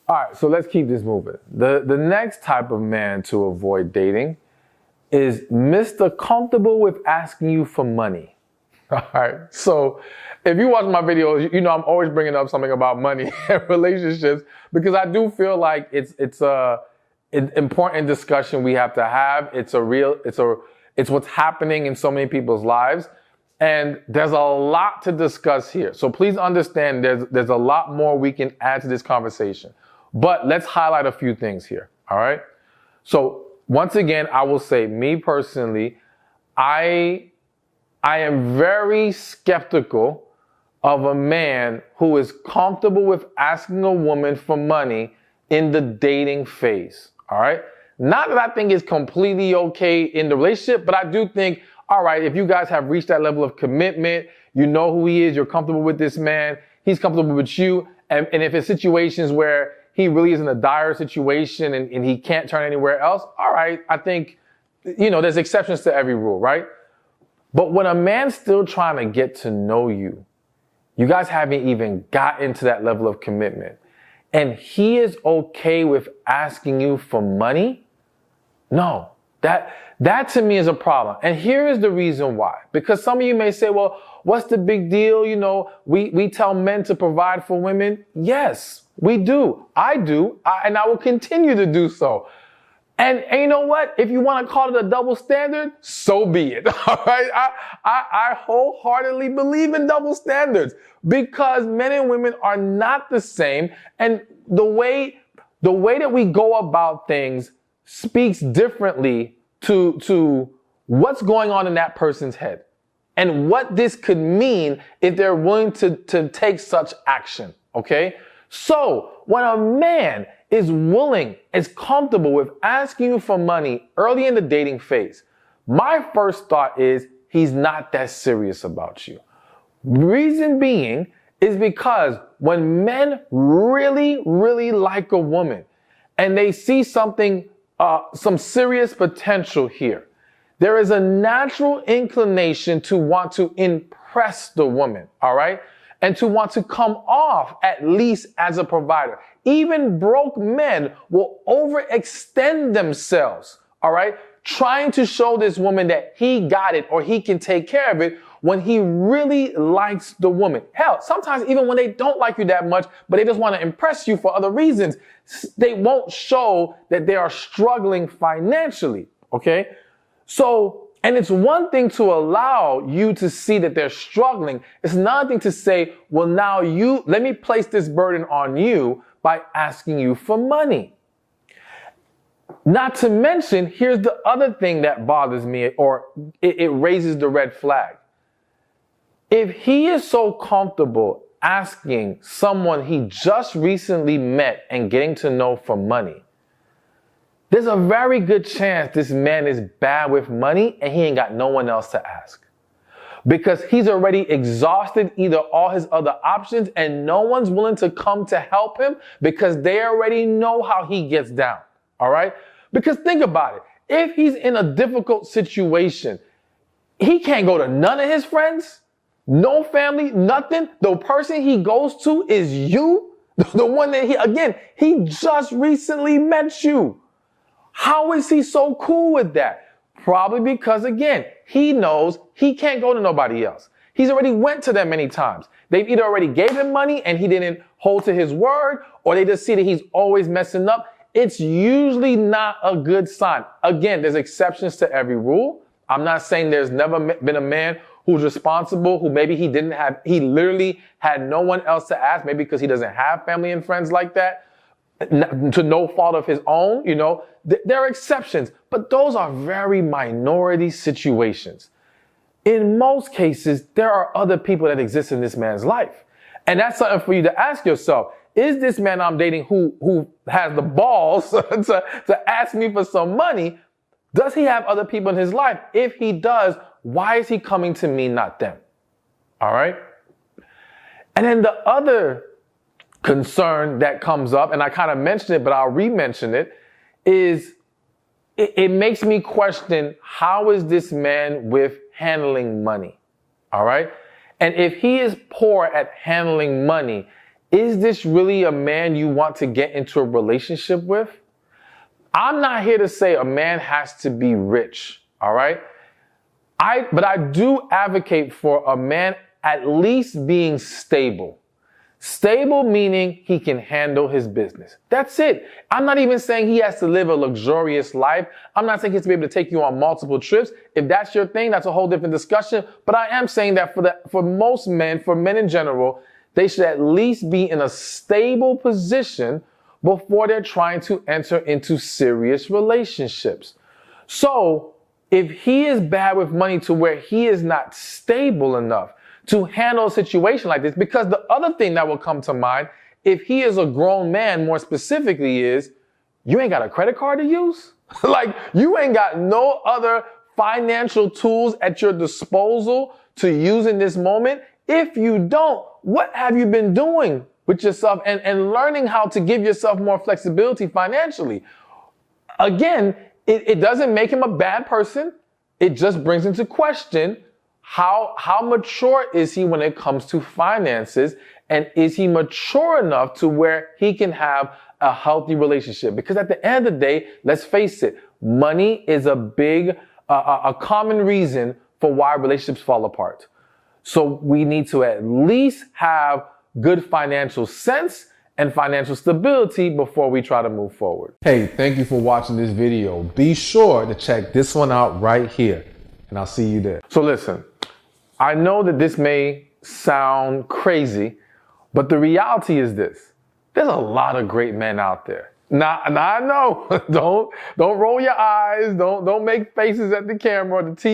All right, so let's keep this moving. The next type of man to avoid dating is Mr. Comfortable with asking you for money. All right, so if you watch my videos, you know I'm always bringing up something about money and relationships because I do feel like it's an important discussion we have to have. It's what's happening in so many people's lives. And there's a lot to discuss here. So please understand there's a lot more we can add to this conversation. But let's highlight a few things here, all right? So once again, I will say, me personally, I am very skeptical of a man who is comfortable with asking a woman for money in the dating phase, all right? Not that I think it's completely okay in the relationship, but I do think, all right, if you guys have reached that level of commitment, you know who he is, you're comfortable with this man, he's comfortable with you, and if it's situations where he really is in a dire situation and he can't turn anywhere else, all right, I think, there's exceptions to every rule, right? But when a man's still trying to get to know you, you guys haven't even gotten to that level of commitment, and he is okay with asking you for money, no, that to me is a problem. And here is the reason why. Because some of you may say, well, what's the big deal? We tell men to provide for women. Yes, we do. I do. And I will continue to do so. And you know what? If you want to call it a double standard, so be it. All right. I wholeheartedly believe in double standards because men and women are not the same. And the way that we go about things speaks differently to what's going on in that person's head and what this could mean if they're willing to take such action. Okay. So when a man is comfortable with asking you for money early in the dating phase, my first thought is he's not that serious about you. Reason being is because when men really, really like a woman and they see some serious potential here, there is a natural inclination to want to impress the woman, all right? And to want to come off at least as a provider. Even broke men will overextend themselves, all right? Trying to show this woman that he got it or he can take care of it when he really likes the woman. Hell, sometimes even when they don't like you that much, but they just want to impress you for other reasons, they won't show that they are struggling financially, okay? So, and it's one thing to allow you to see that they're struggling. It's another thing to say, well, now let me place this burden on you by asking you for money. Not to mention, here's the other thing that bothers me, or it raises the red flag. If he is so comfortable asking someone he just recently met and getting to know for money, there's a very good chance this man is bad with money and he ain't got no one else to ask. Because he's already exhausted either all his other options and no one's willing to come to help him because they already know how he gets down. All right? Because think about it. If he's in a difficult situation, he can't go to none of his friends, no family, nothing. The person he goes to is you. The one that he just recently met you. How is he so cool with that? Probably because, again, he knows he can't go to nobody else. He's already went to them many times. They've either already gave him money and he didn't hold to his word, or they just see that he's always messing up. It's usually not a good sign. Again, there's exceptions to every rule. I'm not saying there's never been a man who's responsible, who maybe he literally had no one else to ask, maybe because he doesn't have family and friends like that, to no fault of his own, there are exceptions, but those are very minority situations. In most cases, there are other people that exist in this man's life. And that's something for you to ask yourself. Is this man I'm dating who has the balls to ask me for some money? Does he have other people in his life? If he does, why is he coming to me, not them? All right. And then the other concern that comes up, and I kind of mentioned it, but I'll re-mention it, is it makes me question, how is this man with handling money? All right. And if he is poor at handling money, is this really a man you want to get into a relationship with? I'm not here to say a man has to be rich, all right? But I do advocate for a man at least being stable. Stable meaning he can handle his business. That's it. I'm not even saying he has to live a luxurious life. I'm not saying he has to be able to take you on multiple trips. If that's your thing, that's a whole different discussion. But I am saying that for most men, for men in general, they should at least be in a stable position before they're trying to enter into serious relationships. So if he is bad with money to where he is not stable enough to handle a situation like this, because the other thing that will come to mind, if he is a grown man, more specifically, is you ain't got a credit card to use. Like, you ain't got no other financial tools at your disposal to use in this moment. If you don't, what have you been doing with yourself and learning how to give yourself more flexibility financially? Again, it doesn't make him a bad person. It just brings into question how mature is he when it comes to finances, and is he mature enough to where he can have a healthy relationship? Because at the end of the day, let's face it, money is a common reason for why relationships fall apart. So we need to at least have good financial sense and financial stability before we try to move forward. Hey, thank you for watching this video. Be sure to check this one out right here, and I'll see you there. So listen, I know that this may sound crazy, but the reality is this. There's a lot of great men out there. Now I know, don't roll your eyes, don't make faces at the camera or the TV.